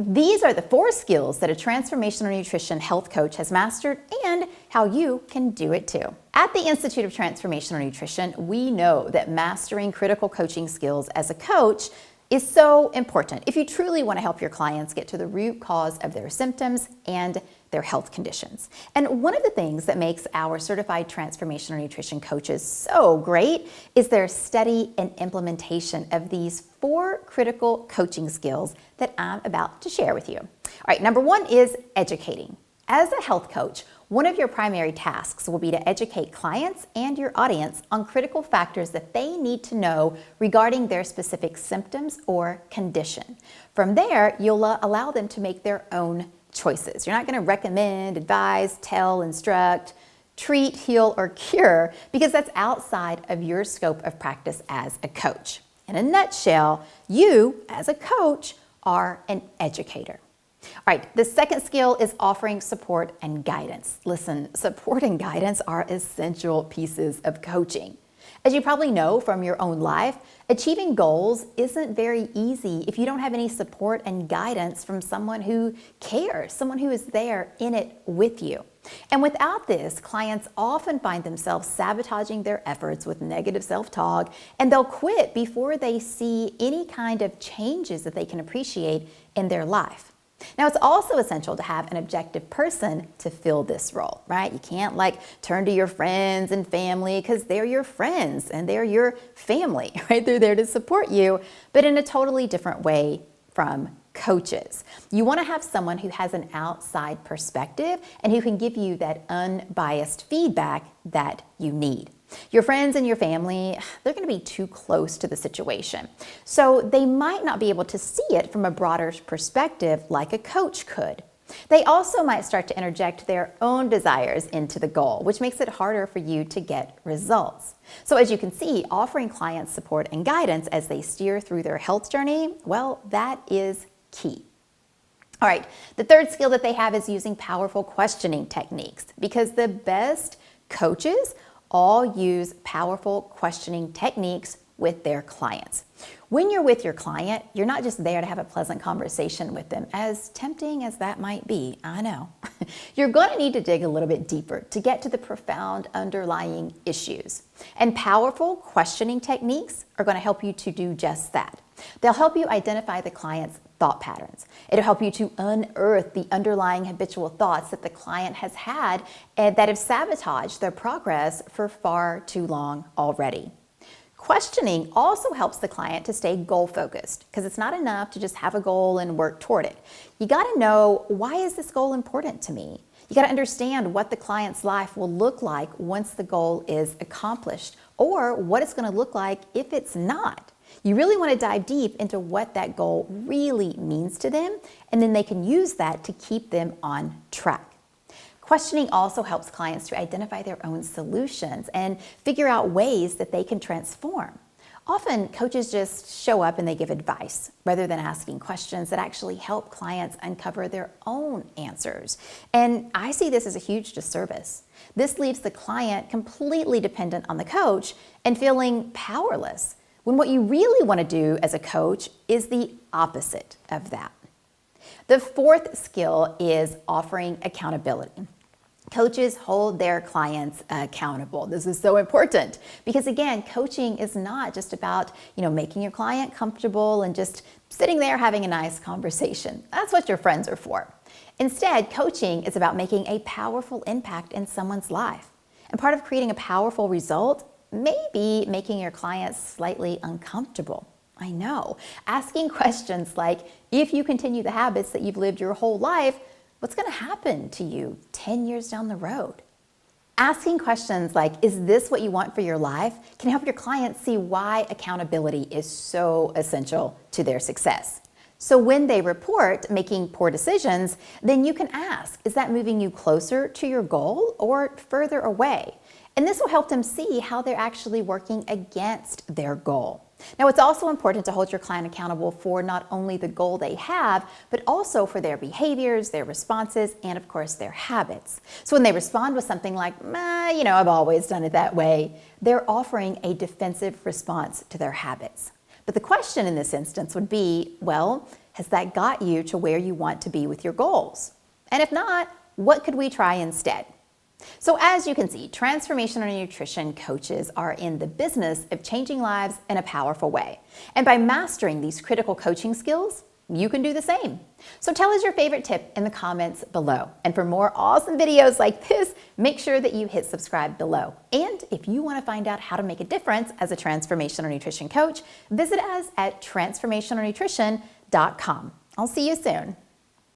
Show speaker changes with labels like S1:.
S1: these are the 4 skills that a transformational nutrition health coach has mastered and how you can do it too. At the Institute of Transformational Nutrition, we know that mastering critical coaching skills as a coach is so important if you truly want to help your clients get to the root cause of their symptoms and their health conditions. And one of the things that makes our certified transformational nutrition coaches so great is their study and implementation of these 4 critical coaching skills that I'm about to share with you. All right, number 1 is educating. As a health coach, one of your primary tasks will be to educate clients and your audience on critical factors that they need to know regarding their specific symptoms or condition. From there, you'll allow them to make their own choices. You're not going to recommend, advise, tell, instruct, treat, heal, or cure, because that's outside of your scope of practice as a coach. In a nutshell, you, as a coach, are an educator. All right, the second skill is offering support and guidance. Listen, support and guidance are essential pieces of coaching. As you probably know from your own life, achieving goals isn't very easy if you don't have any support and guidance from someone who cares, someone who is there in it with you. And without this, clients often find themselves sabotaging their efforts with negative self-talk, and they'll quit before they see any kind of changes that they can appreciate in their life. Now, it's also essential to have an objective person to fill this role, right? You can't turn to your friends and family because they're your friends and they're your family, right? They're there to support you, but in a totally different way from coaches. You want to have someone who has an outside perspective and who can give you that unbiased feedback that you need. Your friends and your family, they're going to be too close to the situation. So they might not be able to see it from a broader perspective like a coach could. They also might start to interject their own desires into the goal, which makes it harder for you to get results. So as you can see, offering clients support and guidance as they steer through their health journey, well, that is key. All right, the third skill that they have is using powerful questioning techniques, because the best coaches all use powerful questioning techniques with their clients. When you're with your client, you're not just there to have a pleasant conversation with them, as tempting as that might be, I know. You're going to need to dig a little bit deeper to get to the profound underlying issues. And powerful questioning techniques are going to help you to do just that. They'll help you identify the client's thought patterns. It'll help you to unearth the underlying habitual thoughts that the client has had and that have sabotaged their progress for far too long already. Questioning also helps the client to stay goal focused, because it's not enough to just have a goal and work toward it. You got to know, why is this goal important to me? You got to understand what the client's life will look like once the goal is accomplished, or what it's going to look like if it's not. You really want to dive deep into what that goal really means to them, and then they can use that to keep them on track. Questioning also helps clients to identify their own solutions and figure out ways that they can transform. Often, coaches just show up and they give advice rather than asking questions that actually help clients uncover their own answers. And I see this as a huge disservice. This leaves the client completely dependent on the coach and feeling powerless, when what you really want to do as a coach is the opposite of that. The fourth skill is offering accountability. Coaches hold their clients accountable. This is so important because, again, coaching is not just about, making your client comfortable and just sitting there having a nice conversation. That's what your friends are for. Instead, coaching is about making a powerful impact in someone's life. And part of creating a powerful result may be making your clients slightly uncomfortable. I know. Asking questions like, if you continue the habits that you've lived your whole life, what's going to happen to you 10 years down the road? Asking questions like, is this what you want for your life, can help your clients see why accountability is so essential to their success. So when they report making poor decisions, then you can ask, is that moving you closer to your goal or further away? And this will help them see how they're actually working against their goal. Now, it's also important to hold your client accountable for not only the goal they have, but also for their behaviors, their responses, and of course, their habits. So when they respond with something like, I've always done it that way, they're offering a defensive response to their habits. But the question in this instance would be, well, Has that got you to where you want to be with your goals? And if not, what could we try instead? So as you can see, transformational nutrition coaches are in the business of changing lives in a powerful way. And by mastering these critical coaching skills, you can do the same. So tell us your favorite tip in the comments below. And for more awesome videos like this, make sure that you hit subscribe below. And if you want to find out how to make a difference as a transformational nutrition coach, visit us at transformationalnutrition.com. I'll see you soon.